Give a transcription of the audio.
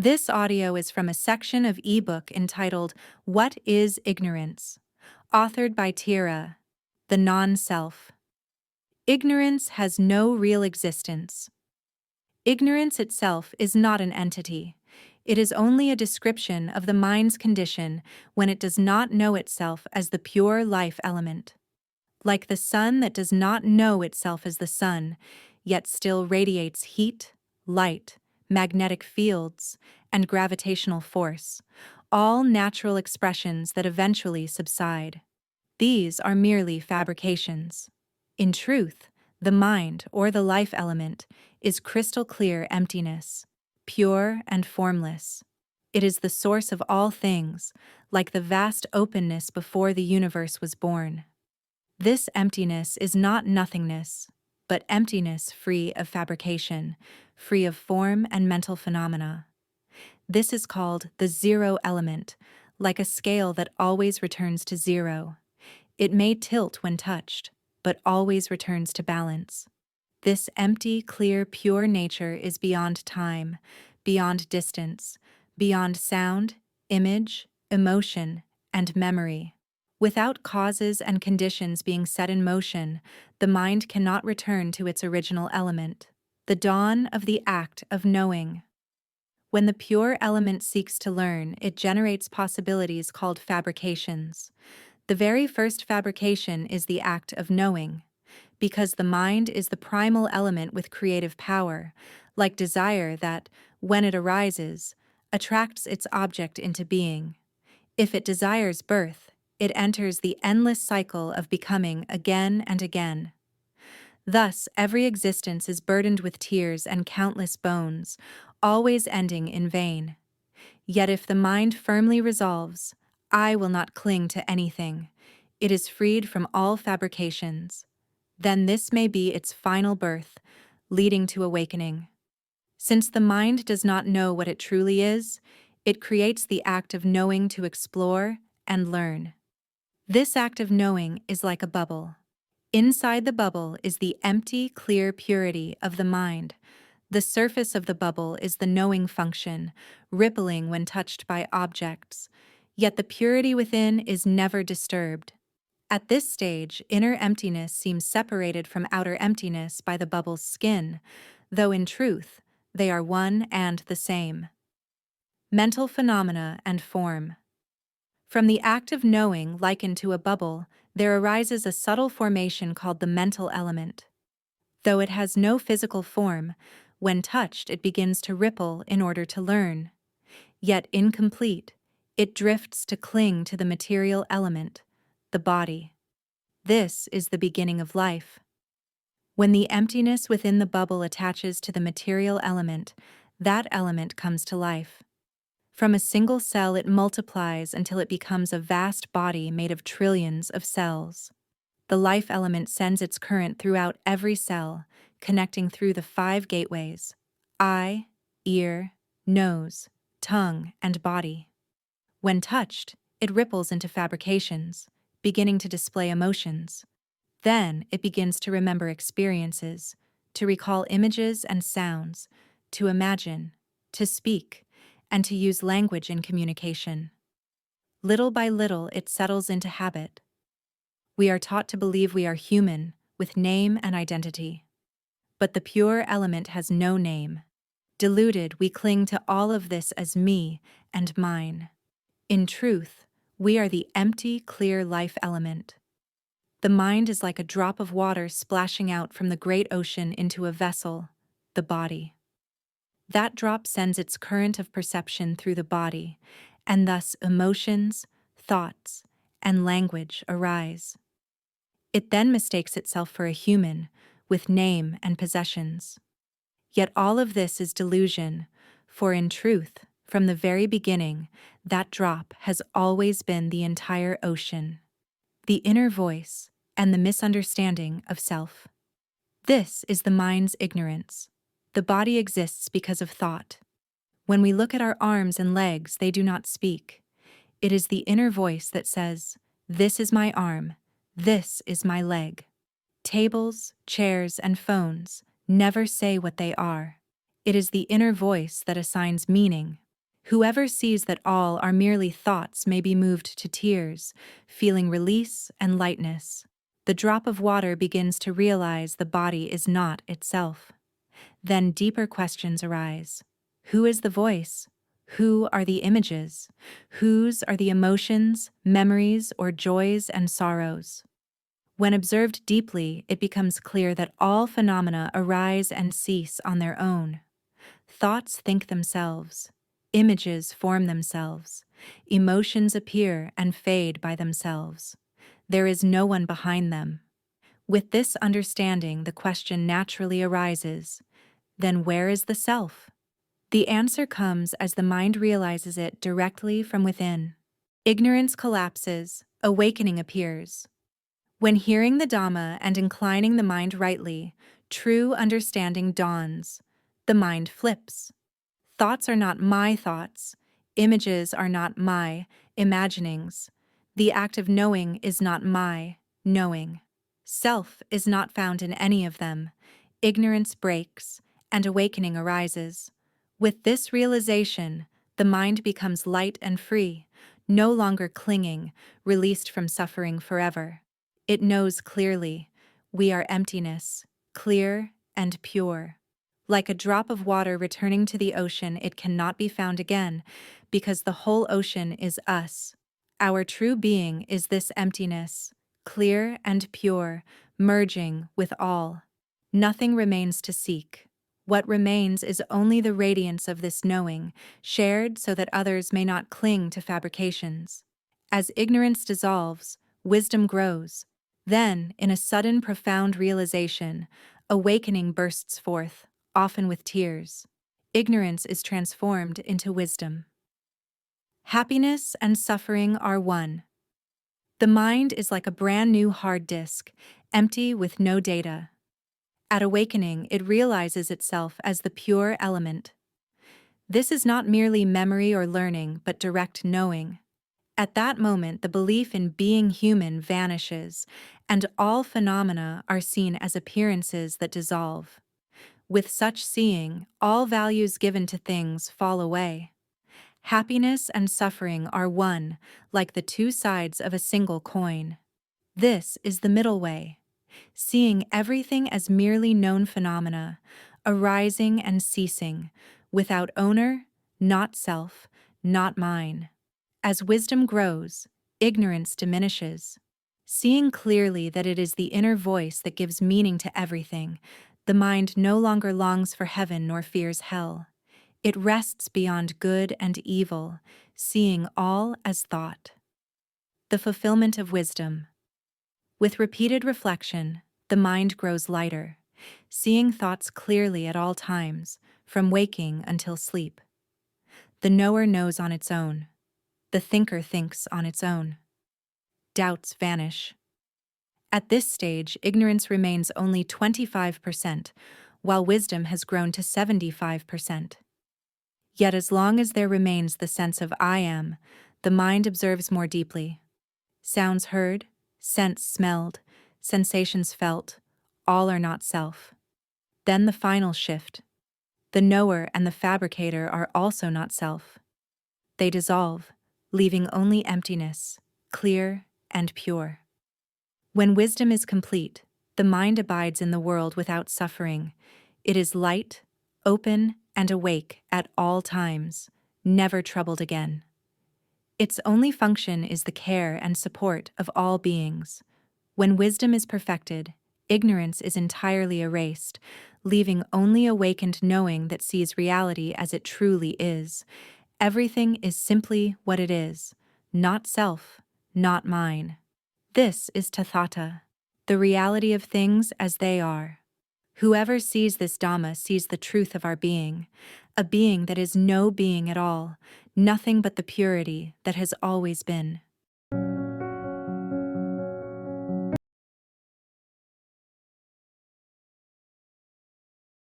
This audio is from a section of ebook entitled What is Ignorance? Authored by Tira, The Non-Self. Ignorance has no real existence. Ignorance itself is not an entity. It is only a description of the mind's condition when it does not know itself as the pure life element. Like the sun that does not know itself as the sun, yet still radiates heat, light, magnetic fields, and gravitational force, all natural expressions that eventually subside. These are merely fabrications. In truth, the mind, or the life element, is crystal clear emptiness, pure and formless. It is the source of all things, like the vast openness before the universe was born. This emptiness is not nothingness, but emptiness free of fabrication, free of form and mental phenomena. This is called the zero element, like a scale that always returns to zero. It may tilt when touched, but always returns to balance. This empty, clear, pure nature is beyond time, beyond distance, beyond sound, image, emotion, and memory. Without causes and conditions being set in motion, the mind cannot return to its original element, the dawn of the act of knowing. When the pure element seeks to learn, it generates possibilities called fabrications. The very first fabrication is the act of knowing, because the mind is the primal element with creative power, like desire that, when it arises, attracts its object into being. If it desires birth, it enters the endless cycle of becoming again and again. Thus, every existence is burdened with tears and countless bones, always ending in vain. Yet if the mind firmly resolves, I will not cling to anything, it is freed from all fabrications. Then this may be its final birth, leading to awakening. Since the mind does not know what it truly is, it creates the act of knowing to explore and learn. This act of knowing is like a bubble. Inside the bubble is the empty, clear purity of the mind. The surface of the bubble is the knowing function, rippling when touched by objects. Yet the purity within is never disturbed. At this stage, inner emptiness seems separated from outer emptiness by the bubble's skin, though in truth, they are one and the same. Mental phenomena and form. From the act of knowing likened to a bubble, there arises a subtle formation called the mental element. Though it has no physical form, when touched it begins to ripple in order to learn. Yet incomplete, it drifts to cling to the material element, the body. This is the beginning of life. When the emptiness within the bubble attaches to the material element, that element comes to life. From a single cell it multiplies until it becomes a vast body made of trillions of cells. The life element sends its current throughout every cell, connecting through the 5 gateways: eye, ear, nose, tongue, and body. When touched, it ripples into fabrications, beginning to display emotions. Then it begins to remember experiences, to recall images and sounds, to imagine, to speak, and to use language in communication. Little by little, it settles into habit. We are taught to believe we are human, with name and identity. But the pure element has no name. Deluded, we cling to all of this as me and mine. In truth, we are the empty, clear life element. The mind is like a drop of water splashing out from the great ocean into a vessel, the body. That drop sends its current of perception through the body, and thus emotions, thoughts, and language arise. It then mistakes itself for a human, with name and possessions. Yet all of this is delusion, for in truth, from the very beginning, that drop has always been the entire ocean, the inner voice, and the misunderstanding of self. This is the mind's ignorance. The body exists because of thought. When we look at our arms and legs, they do not speak. It is the inner voice that says, "This is my arm, this is my leg." Tables, chairs, and phones never say what they are. It is the inner voice that assigns meaning, Whoever sees that all are merely thoughts may be moved to tears, feeling release and lightness. The drop of water begins to realize the body is not itself. Then deeper questions arise. Who is the voice? Who are the images? Whose are the emotions, memories, or joys and sorrows? When observed deeply, it becomes clear that all phenomena arise and cease on their own. Thoughts think themselves. Images form themselves. Emotions appear and fade by themselves. There is no one behind them. With this understanding, the question naturally arises, then where is the self? The answer comes as the mind realizes it directly from within. Ignorance collapses, awakening appears. When hearing the Dhamma and inclining the mind rightly, true understanding dawns. The mind flips. Thoughts are not my thoughts. Images are not my imaginings. The act of knowing is not my knowing. Self is not found in any of them. Ignorance breaks, and awakening arises. With this realization, the mind becomes light and free, no longer clinging, released from suffering forever. It knows clearly, we are emptiness, clear and pure. Like a drop of water returning to the ocean, it cannot be found again, because the whole ocean is us. Our true being is this emptiness, clear and pure, merging with all. Nothing remains to seek. What remains is only the radiance of this knowing, shared so that others may not cling to fabrications. As ignorance dissolves, wisdom grows. Then, in a sudden profound realization, awakening bursts forth, often with tears. Ignorance is transformed into wisdom. Happiness and suffering are one. The mind is like a brand new hard disk, empty with no data. At awakening, it realizes itself as the pure element. This is not merely memory or learning, but direct knowing. At that moment, the belief in being human vanishes, and all phenomena are seen as appearances that dissolve. With such seeing, all values given to things fall away. Happiness and suffering are one, like the two sides of a single coin. This is the middle way, seeing everything as merely known phenomena, arising and ceasing, without owner, not self, not mine. As wisdom grows, ignorance diminishes. Seeing clearly that it is the inner voice that gives meaning to everything, the mind no longer longs for heaven nor fears hell. It rests beyond good and evil, seeing all as thought. The fulfillment of wisdom. With repeated reflection, the mind grows lighter, seeing thoughts clearly at all times, from waking until sleep. The knower knows on its own. The thinker thinks on its own. Doubts vanish. At this stage, ignorance remains only 25%, while wisdom has grown to 75%. Yet as long as there remains the sense of I am, the mind observes more deeply. Sounds heard, scents smelled, sensations felt, all are not self. Then the final shift. The knower and the fabricator are also not self. They dissolve, leaving only emptiness, clear and pure. When wisdom is complete, the mind abides in the world without suffering. It is light, open, and awake at all times, never troubled again. Its only function is the care and support of all beings. When wisdom is perfected, ignorance is entirely erased, leaving only awakened knowing that sees reality as it truly is. Everything is simply what it is, not self, not mine. This is Tathata, the reality of things as they are. Whoever sees this Dhamma sees the truth of our being, a being that is no being at all, nothing but the purity that has always been.